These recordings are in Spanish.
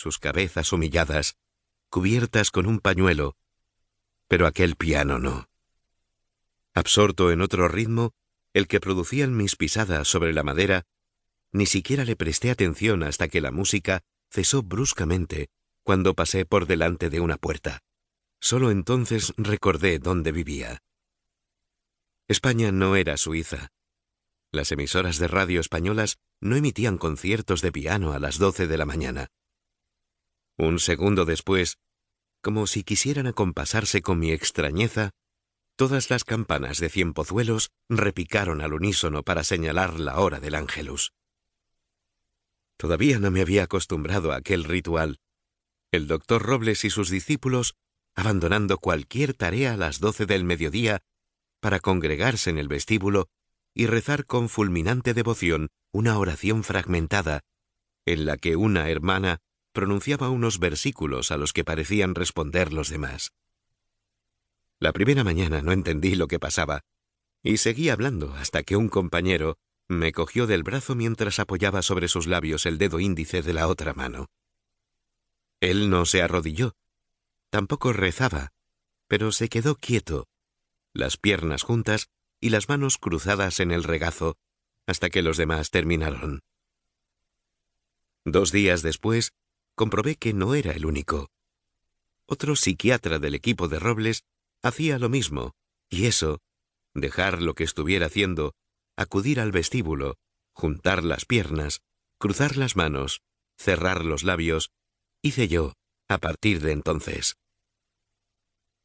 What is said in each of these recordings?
sus cabezas humilladas, cubiertas con un pañuelo, pero aquel piano no. Absorto en otro ritmo, el que producían mis pisadas sobre la madera, ni siquiera le presté atención hasta que la música cesó bruscamente cuando pasé por delante de una puerta. Solo entonces recordé dónde vivía. España no era Suiza. Las emisoras de radio españolas no emitían conciertos de piano a las 12 de la mañana. Un segundo después, como si quisieran acompasarse con mi extrañeza, todas las campanas de Cienpozuelos repicaron al unísono para señalar la hora del Ángelus. Todavía no me había acostumbrado a aquel ritual. El doctor Robles y sus discípulos, abandonando cualquier tarea a las 12 del mediodía para congregarse en el vestíbulo y rezar con fulminante devoción una oración fragmentada, en la que una hermana pronunciaba unos versículos a los que parecían responder los demás. La primera mañana no entendí lo que pasaba, y seguí hablando hasta que un compañero me cogió del brazo mientras apoyaba sobre sus labios el dedo índice de la otra mano. Él no se arrodilló, tampoco rezaba, pero se quedó quieto, las piernas juntas y las manos cruzadas en el regazo, hasta que los demás terminaron. 2 días después, comprobé que no era el único. Otro psiquiatra del equipo de Robles hacía lo mismo, y eso, dejar lo que estuviera haciendo, acudir al vestíbulo, juntar las piernas, cruzar las manos, cerrar los labios, hice yo a partir de entonces.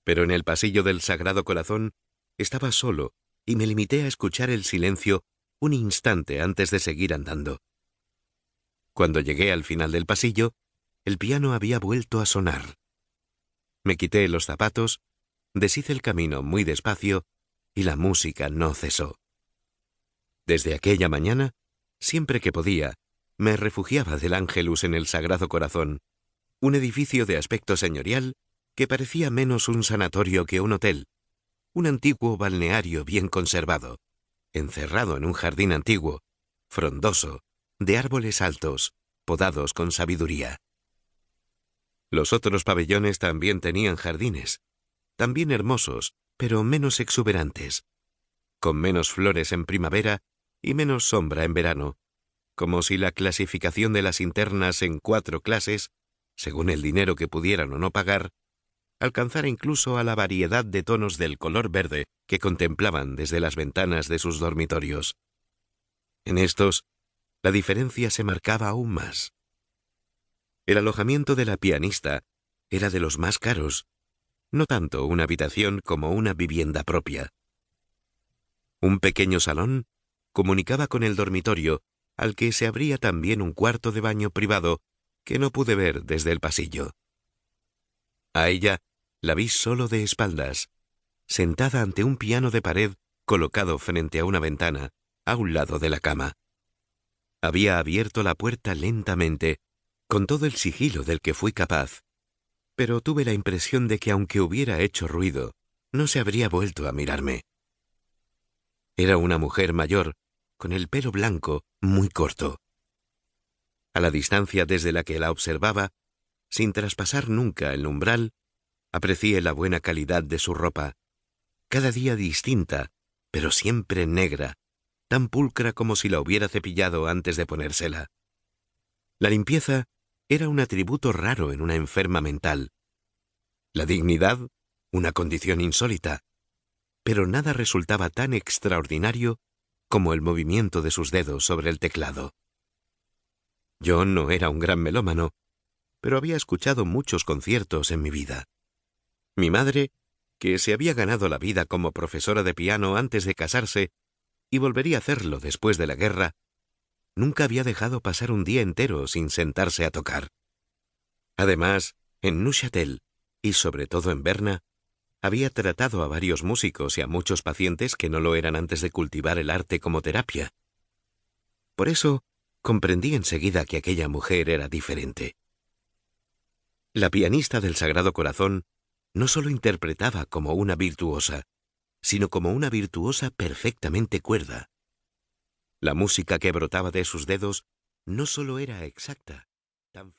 Pero en el pasillo del Sagrado Corazón estaba solo y me limité a escuchar el silencio un instante antes de seguir andando. Cuando llegué al final del pasillo, el piano había vuelto a sonar. Me quité los zapatos, deshice el camino muy despacio y la música no cesó. Desde aquella mañana, siempre que podía, me refugiaba del Ángelus en el Sagrado Corazón, un edificio de aspecto señorial que parecía menos un sanatorio que un hotel, un antiguo balneario bien conservado, encerrado en un jardín antiguo, frondoso, de árboles altos, podados con sabiduría. Los otros pabellones también tenían jardines, también hermosos, pero menos exuberantes, con menos flores en primavera y menos sombra en verano, como si la clasificación de las internas en 4 clases, según el dinero que pudieran o no pagar, alcanzara incluso a la variedad de tonos del color verde que contemplaban desde las ventanas de sus dormitorios. En estos, la diferencia se marcaba aún más. El alojamiento de la pianista era de los más caros, no tanto una habitación como una vivienda propia. Un pequeño salón comunicaba con el dormitorio, al que se abría también un cuarto de baño privado que no pude ver desde el pasillo. A ella la vi solo de espaldas, sentada ante un piano de pared colocado frente a una ventana, a un lado de la cama. Había abierto la puerta lentamente, con todo el sigilo del que fui capaz, pero tuve la impresión de que aunque hubiera hecho ruido, no se habría vuelto a mirarme. Era una mujer mayor, con el pelo blanco, muy corto. A la distancia desde la que la observaba, sin traspasar nunca el umbral, aprecié la buena calidad de su ropa, cada día distinta, pero siempre negra, tan pulcra como si la hubiera cepillado antes de ponérsela. La limpieza era un atributo raro en una enferma mental. La dignidad, una condición insólita, pero nada resultaba tan extraordinario como el movimiento de sus dedos sobre el teclado. Yo no era un gran melómano, pero había escuchado muchos conciertos en mi vida. Mi madre, que se había ganado la vida como profesora de piano antes de casarse y volvería a hacerlo después de la guerra, nunca había dejado pasar un día entero sin sentarse a tocar. Además, en Neuchâtel, y sobre todo en Berna, había tratado a varios músicos y a muchos pacientes que no lo eran antes de cultivar el arte como terapia. Por eso, comprendí enseguida que aquella mujer era diferente. La pianista del Sagrado Corazón no solo interpretaba como una virtuosa, sino como una virtuosa perfectamente cuerda. La música que brotaba de sus dedos no solo era exacta, tan